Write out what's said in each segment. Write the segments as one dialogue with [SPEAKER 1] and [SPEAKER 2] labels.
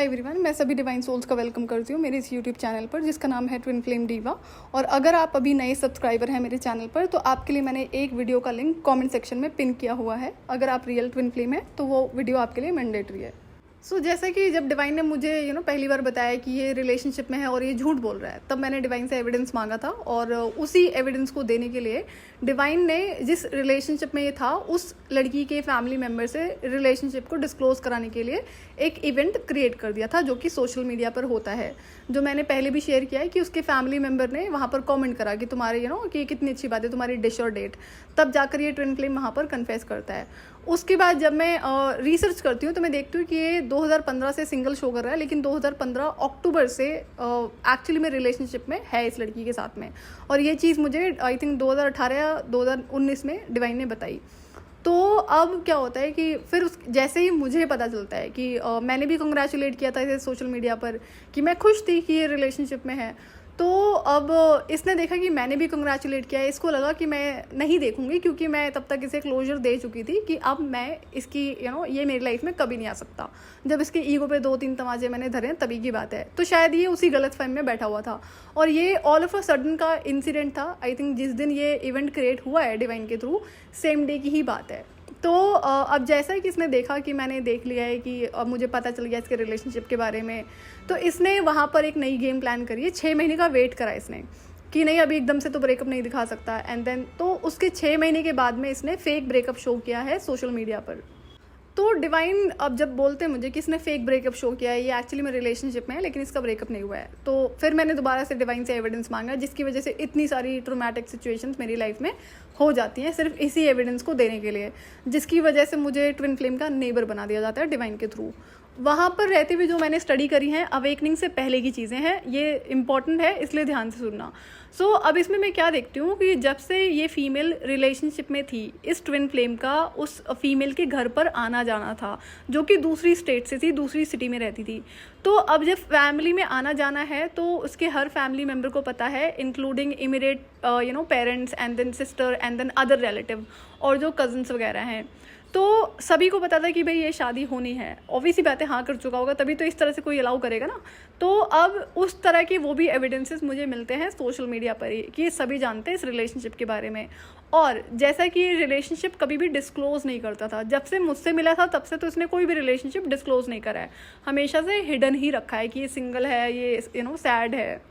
[SPEAKER 1] Hi everyone, मैं सभी divine souls का वेलकम करती हूँ मेरे इस यूट्यूब चैनल पर जिसका नाम है ट्विन फ्लेम डीवा। और अगर आप अभी नए सब्सक्राइबर हैं मेरे चैनल पर तो आपके लिए मैंने एक वीडियो का लिंक कमेंट सेक्शन में पिन किया हुआ है। अगर आप रियल ट्विन फ्लेम है तो वो वीडियो आपके लिए मैंडेटरी है। जैसा कि जब डिवाइन ने मुझे पहली बार बताया कि ये रिलेशनशिप में है और ये झूठ बोल रहा है, तब मैंने डिवाइन से एविडेंस मांगा था। और उसी एविडेंस को देने के लिए डिवाइन ने जिस रिलेशनशिप में ये था उस लड़की के फैमिली मेम्बर से रिलेशनशिप को डिस्क्लोज कराने के लिए एक इवेंट क्रिएट कर दिया था, जो कि सोशल मीडिया पर होता है। जो मैंने पहले भी शेयर किया है कि उसके फैमिली मेम्बर ने वहाँ पर कॉमेंट करा कि तुम्हारे कि कितनी अच्छी बात है तुम्हारी डिश और डेट, तब जाकर ये ट्विन फ्लेम वहाँ पर कन्फेस करता है। उसके बाद जब मैं रिसर्च करती हूँ तो मैं देखती हूँ कि ये 2015 से सिंगल शो कर रहा है, लेकिन 2015 अक्टूबर से एक्चुअली में रिलेशनशिप में है इस लड़की के साथ में। और ये चीज़ मुझे आई थिंक 2018 या 2019 में डिवाइन ने बताई। तो अब क्या होता है कि फिर जैसे ही मुझे पता चलता है कि मैंने भी कंग्रेचुलेट किया था इसे सोशल मीडिया पर कि मैं खुश थी कि ये रिलेशनशिप में है, तो अब इसने देखा कि मैंने भी कंग्रेचुलेट किया है। इसको लगा कि मैं नहीं देखूंगी क्योंकि मैं तब तक इसे क्लोजर दे चुकी थी कि अब मैं इसकी ये मेरी लाइफ में कभी नहीं आ सकता। जब इसके ईगो पे 2-3 तमाचे मैंने धरे हैं तभी की बात है। तो शायद ये उसी गलत फहमी में बैठा हुआ था और ये ऑल ऑफ अ सडन का इंसिडेंट था। आई थिंक जिस दिन ये इवेंट क्रिएट हुआ है डिवाइन के थ्रू, सेम डे की ही बात है। तो अब जैसा कि इसने देखा कि मैंने देख लिया है कि अब मुझे पता चल गया इसके रिलेशनशिप के बारे में, तो इसने वहाँ पर एक नई गेम प्लान करी है। 6 महीने का वेट करा इसने कि नहीं अभी एकदम से तो ब्रेकअप नहीं दिखा सकता। एंड देन तो उसके 6 महीने के बाद में इसने फेक ब्रेकअप शो किया है सोशल मीडिया पर। तो डिवाइन अब जब बोलते हैं मुझे कि इसने फेक ब्रेकअप शो किया है, ये एक्चुअली में रिलेशनशिप में है लेकिन इसका ब्रेकअप नहीं हुआ है, तो फिर मैंने दोबारा से डिवाइन से एविडेंस मांगा, जिसकी वजह से इतनी सारी ट्रोमैटिक सिचुएशंस मेरी लाइफ में हो जाती हैं सिर्फ इसी एविडेंस को देने के लिए, जिसकी वजह से मुझे ट्विन फ्लेम का नेबर बना दिया जाता है डिवाइन के थ्रू। वहाँ पर रहते हुए जो मैंने स्टडी करी हैं अवेकनिंग से पहले की चीज़ें हैं, ये इंपॉर्टेंट है इसलिए ध्यान से सुनना। अब इसमें मैं क्या देखती हूँ कि जब से ये फीमेल रिलेशनशिप में थी, इस ट्विन फ्लेम का उस फीमेल के घर पर आना जाना था, जो कि दूसरी स्टेट से थी, दूसरी सिटी में रहती थी। तो अब जब फैमिली में आना जाना है तो उसके हर फैमिली मेम्बर को पता है, including immediate parents and then sister and then other relative और जो कजन्स वगैरह हैं, तो सभी को पता था कि भाई ये शादी होनी है। ऑब्वियसली बात है, हाँ कर चुका होगा तभी तो इस तरह से कोई अलाउ करेगा ना। तो अब उस तरह के वो भी एविडेंसेस मुझे मिलते हैं सोशल मीडिया पर ही कि सभी जानते हैं इस रिलेशनशिप के बारे में। और जैसा कि ये रिलेशनशिप कभी भी डिस्क्लोज नहीं करता था, जब से मुझसे मिला था तब से तो इसने कोई भी रिलेशनशिप डिस्क्लोज नहीं करा है, हमेशा से हिडन ही रखा है कि ये सिंगल है, ये सैड है।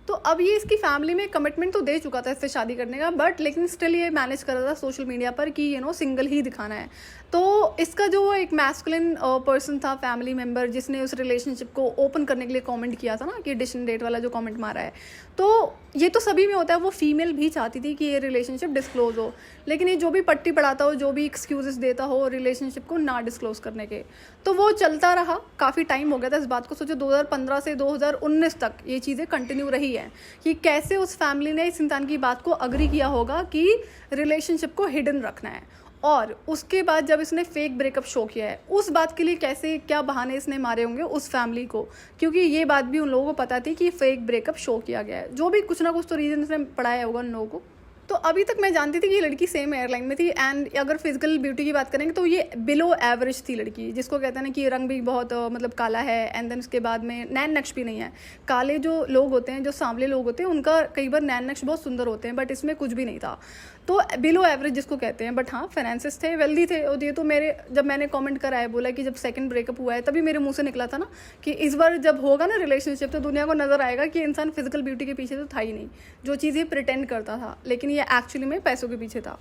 [SPEAKER 1] तो अब ये इसकी फैमिली में कमिटमेंट तो दे चुका था इससे शादी करने का, बट लेकिन स्टिल ये मैनेज कर रहा था सोशल मीडिया पर कि सिंगल ही दिखाना है। तो इसका जो एक मैस्कुलिन पर्सन था फैमिली मेम्बर जिसने उस रिलेशनशिप को ओपन करने के लिए कमेंट किया था ना, कि डिश एंड डेट वाला जो कमेंट मारा है, तो ये तो सभी में होता है। वो फीमेल भी चाहती थी कि ये रिलेशनशिप डिस्क्लोज हो, लेकिन ये जो भी पट्टी पढ़ाता हो, जो भी एक्सक्यूजेस देता हो रिलेशनशिप को ना डिस्क्लोज करने के, तो वो चलता रहा। काफ़ी टाइम हो गया था इस बात को, सोचो 2015 से 2019 तक ये चीज़ें कंटिन्यू रही है कि कैसे उस फैमिली ने इस इंसान की बात को अग्री किया होगा कि रिलेशनशिप को हिडन रखना है। और उसके बाद जब इसने फेक ब्रेकअप शो किया है, उस बात के लिए कैसे क्या बहाने इसने मारे होंगे उस फैमिली को, क्योंकि ये बात भी उन लोगों को पता थी कि फेक ब्रेकअप शो किया गया है। जो भी कुछ ना कुछ तो रीजन इसने पढ़ाया होगा उन लोगों को। तो अभी तक मैं जानती थी कि ये लड़की सेम एयरलाइन में थी। एंड अगर फिजिकल ब्यूटी की बात करेंगे तो ये बिलो एवरेज थी लड़की, जिसको कहते हैं ना कि रंग भी बहुत मतलब काला है। एंड देन उसके बाद में नैन नक्श भी नहीं है। काले जो लोग होते हैं, जो सांवले लोग होते हैं, उनका कई बार नैन नक्श बहुत सुंदर होते हैं, बट इसमें कुछ भी नहीं था। तो बिलो एवरेज जिसको कहते हैं, बट हाँ फाइनेंसेस थे, वेल्दी थे। और ये तो मेरे जब मैंने कमेंट करा है, बोला कि जब सेकंड ब्रेकअप हुआ है तभी मेरे मुंह से निकला था ना कि इस बार जब होगा ना रिलेशनशिप तो दुनिया को नजर आएगा कि इंसान फिजिकल ब्यूटी के पीछे तो था ही नहीं, जो चीज़ ये प्रिटेंड करता था, लेकिन ये एक्चुअली में पैसों के पीछे था।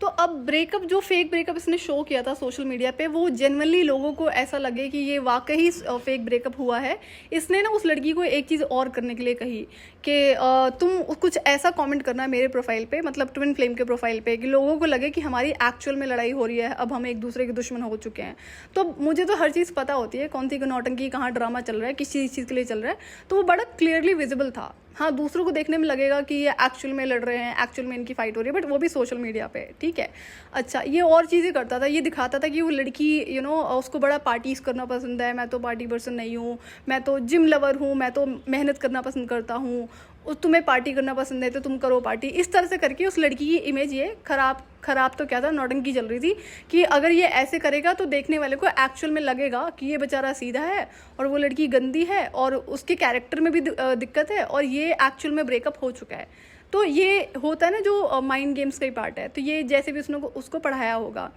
[SPEAKER 1] तो अब ब्रेकअप, जो फेक ब्रेकअप इसने शो किया था सोशल मीडिया पे, वो जेन्युइनली लोगों को ऐसा लगे कि ये वाकई फेक ब्रेकअप हुआ है। इसने ना उस लड़की को एक चीज़ और करने के लिए कही कि तुम कुछ ऐसा कमेंट करना मेरे प्रोफाइल पे, मतलब ट्विन फ्लेम के प्रोफाइल पे, कि लोगों को लगे कि हमारी एक्चुअल में लड़ाई हो रही है, अब हम एक दूसरे के दुश्मन हो चुके हैं। तो मुझे तो हर चीज़ पता होती है, कौन सी नौटंकी, कहाँ ड्रामा चल रहा है, किस चीज़ के लिए चल रहा है, तो वो बड़ा क्लियरली विजिबल था। हाँ, दूसरों को देखने में लगेगा कि ये एक्चुअल में लड़ रहे हैं, एक्चुअल में इनकी फाइट हो रही है, बट वो भी सोशल मीडिया पे, ठीक है। अच्छा, ये और चीज़ें करता था, ये दिखाता था कि वो लड़की उसको बड़ा पार्टीज करना पसंद है, मैं तो पार्टी पर्सन नहीं हूँ, मैं तो जिम लवर हूँ, मैं तो मेहनत करना पसंद करता हूँ। तुम्हें पार्टी करना पसंद है तो तुम करो पार्टी, इस तरह से करके उस लड़की की इमेज ये खराब तो क्या था, नौटंकी चल रही थी कि अगर ये ऐसे करेगा तो देखने वाले को एक्चुअल में लगेगा कि ये बेचारा सीधा है और वो लड़की गंदी है और उसके कैरेक्टर में भी दिक्कत है और ये एक्चुअल में ब्रेकअप हो चुका है। तो ये होता है ना जो माइंड गेम्स का ही पार्ट है, तो ये जैसे भी उसने उसको पढ़ाया होगा।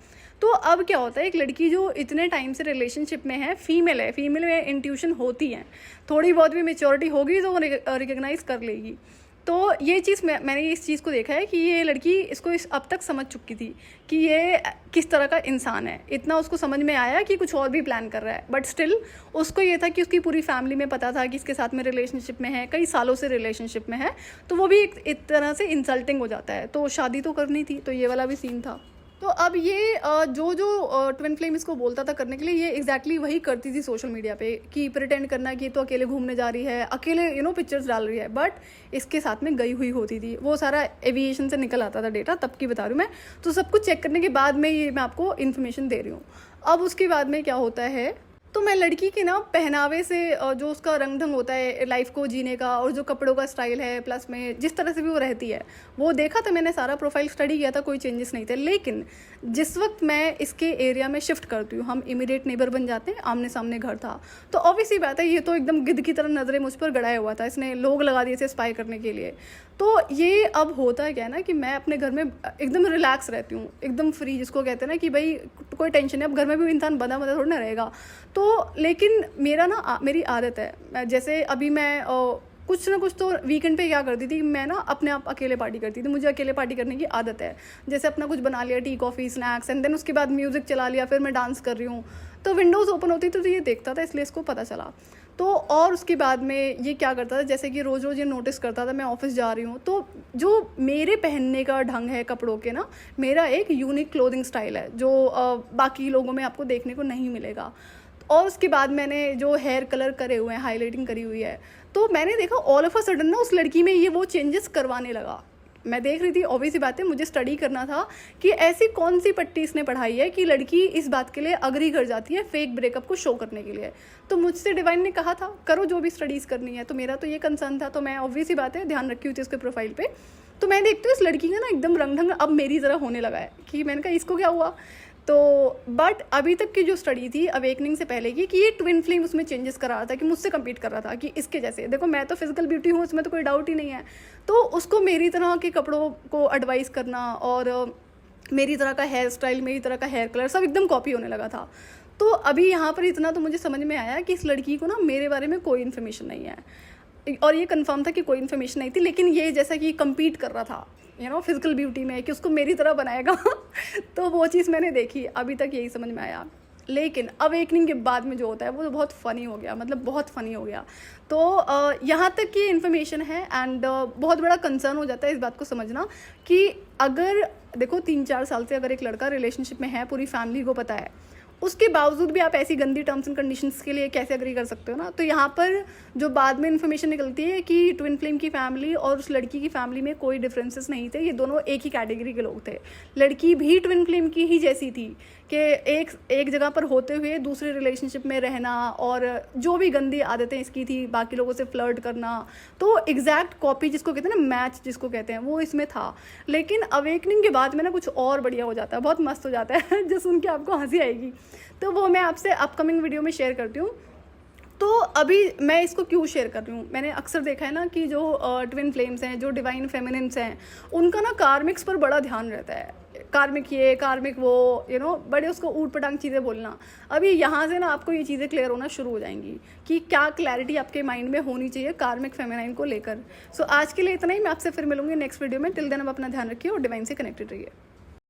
[SPEAKER 1] तो अब क्या होता है, एक लड़की जो इतने टाइम से रिलेशनशिप में है, फीमेल में इंट्यूशन होती है, थोड़ी बहुत भी मेच्योरिटी होगी तो वो रिकग्नाइज कर लेगी। तो ये चीज़ मैंने इस चीज़ को देखा है कि ये लड़की इसको अब तक समझ चुकी थी कि ये किस तरह का इंसान है। इतना उसको समझ में आया कि कुछ और भी प्लान कर रहा है, बट स्टिल उसको ये था कि उसकी पूरी फैमिली में पता था कि इसके साथ में रिलेशनशिप में है, कई सालों से रिलेशनशिप में है, तो वो भी एक तरह से इंसल्टिंग हो जाता है। तो शादी तो करनी थी, तो ये वाला भी सीन था। तो अब ये जो ट्विन फ्लेम इसको बोलता था करने के लिए, ये एग्जैक्टली वही करती थी सोशल मीडिया पे कि प्रिटेंड करना कि तो अकेले घूमने जा रही है, अकेले पिक्चर्स डाल रही है, बट इसके साथ में गई हुई होती थी। वो सारा एविएशन से निकल आता था डेटा, तब की बता रही हूँ मैं। तो सब कुछ चेक करने के बाद में ये मैं आपको इन्फॉर्मेशन दे रही हूँ। अब उसके बाद में क्या होता है, तो मैं लड़की के ना पहनावे से, जो उसका रंग ढंग होता है लाइफ को जीने का, और जो कपड़ों का स्टाइल है, प्लस में जिस तरह से भी वो रहती है, वो देखा था मैंने, सारा प्रोफाइल स्टडी किया था, कोई चेंजेस नहीं थे। लेकिन जिस वक्त मैं इसके एरिया में शिफ्ट करती हूँ, हम इमीडिएट नेबर बन जाते हैं, आमने सामने घर था, तो ऑब्वियसली बात है ये तो एकदम गिद्ध की तरह नज़रें मुझ पर गड़ाया हुआ था, इसने लोग लगा दिए थे स्पाई करने के लिए। तो ये अब होता क्या है ना कि मैं अपने घर में एकदम रिलैक्स रहती हूँ, एकदम फ्री, जिसको कहते हैं ना कि भाई कोई टेंशन नहीं। अब घर में भी इंसान बंधा थोड़ा ना रहेगा। तो लेकिन मेरी आदत है, जैसे अभी मैं कुछ ना कुछ तो वीकेंड पे क्या करती थी, मैं ना अपने आप अकेले पार्टी करती थी। मुझे अकेले पार्टी करने की आदत है, जैसे अपना कुछ बना लिया, tea coffee snacks, and then उसके बाद म्यूज़िक चला लिया, फिर मैं डांस कर रही हूँ, तो विंडोज़ ओपन होती तो ये देखता था, इसलिए इसको पता चला। तो और उसके बाद में ये क्या करता था, जैसे कि रोज़ रोज़ ये नोटिस करता था मैं ऑफिस जा रही हूँ, तो जो मेरे पहनने का ढंग है कपड़ों के ना, मेरा एक यूनिक क्लोथिंग स्टाइल है जो बाकी लोगों में आपको देखने को नहीं मिलेगा। और उसके बाद मैंने जो हेयर कलर करे हुए हैं, हाईलाइटिंग करी हुई है, तो मैंने देखा ऑल ऑफ अ सडन ना उस लड़की में ये वो चेंजेस करवाने लगा। मैं देख रही थी, ऑब्वियस सी बात है, मुझे स्टडी करना था कि ऐसी कौन सी पट्टी इसने पढ़ाई है कि लड़की इस बात के लिए अग्री कर जाती है फेक ब्रेकअप को शो करने के लिए। तो मुझसे डिवाइन ने कहा था करो जो भी स्टडीज़ करनी है, तो मेरा तो ये कंसर्न था, तो मैं ऑब्वियस सी बात है ध्यान रखी हुई थी उसके प्रोफाइल पे। तो मैं देखती हूँ इस लड़की का ना एकदम रंग ढंग अब मेरी तरह होने लगा है, कि मैंने कहा इसको क्या हुआ। तो बट अभी तक की जो स्टडी थी अवेकनिंग से पहले की, कि ये ट्विन फ्लेम उसमें चेंजेस कर रहा था, कि मुझसे कम्पीट कर रहा था कि इसके जैसे देखो, मैं तो फिजिकल ब्यूटी हूँ, उसमें तो कोई डाउट ही नहीं है। तो उसको मेरी तरह के कपड़ों को एडवाइस करना और मेरी तरह का हेयर स्टाइल, मेरी तरह का हेयर कलर सब एकदम कॉपी होने लगा था। तो अभी यहाँ पर इतना तो मुझे समझ में आया कि इस लड़की को ना मेरे बारे में कोई इन्फॉर्मेशन नहीं है, और ये कंफर्म था कि कोई इन्फॉर्मेशन नहीं थी, लेकिन ये जैसा कि कम्पीट कर रहा था फिजिकल ब्यूटी में कि उसको मेरी तरह बनाएगा तो वो चीज़ मैंने देखी, अभी तक यही समझ में आया। लेकिन अवेकनिंग के बाद में जो होता है वो बहुत फ़नी हो गया, मतलब बहुत फ़नी हो गया। तो यहाँ तक की इन्फॉर्मेशन है, एंड बहुत बड़ा कंसर्न हो जाता है इस बात को समझना कि अगर देखो 3-4 साल से अगर एक लड़का रिलेशनशिप में है, पूरी फैमिली को पता है, उसके बावजूद भी आप ऐसी गंदी टर्म्स एंड कंडीशंस के लिए कैसे अग्री कर सकते हो ना। तो यहाँ पर जो बाद में इन्फॉर्मेशन निकलती है कि ट्विन फ्लेम की फैमिली और उस लड़की की फैमिली में कोई डिफरेंसेस नहीं थे, ये दोनों एक ही कैटेगरी के लोग थे। लड़की भी ट्विन फ्लेम की ही जैसी थी कि एक जगह पर होते हुए दूसरे रिलेशनशिप में रहना, और जो भी गंदी आदतें इसकी थी, बाकी लोगों से फ्लर्ट करना, तो एग्जैक्ट कॉपी जिसको कहते हैं ना, मैच जिसको कहते हैं, वो इसमें था। लेकिन अवेकनिंग के बाद में ना कुछ और बढ़िया हो जाता है, बहुत मस्त हो जाता है जो सुन के आपको हंसी आएगी। तो वो मैं आपसे अपकमिंग वीडियो में शेयर करती हूँ। तो अभी मैं इसको क्यों शेयर कर रही हूँ, मैंने अक्सर देखा है ना कि जो ट्विन फ्लेम्स हैं, जो डिवाइन फेमिनिन्स हैं, उनका ना कार्मिक्स पर बड़ा ध्यान रहता है, कार्मिक ये कार्मिक वो, बड़े उसको ऊट पटांग चीज़ें बोलना। अभी यहाँ से ना आपको ये चीज़ें क्लियर होना शुरू हो जाएंगी कि क्या क्लैरिटी आपके माइंड में होनी चाहिए कार्मिक फेमिनाइन को लेकर। सो आज के लिए इतना ही, मैं आपसे फिर मिलूंगी नेक्स्ट वीडियो में। टिल देन अब अपना ध्यान रखिए और डिवाइन से कनेक्टेड रहिए।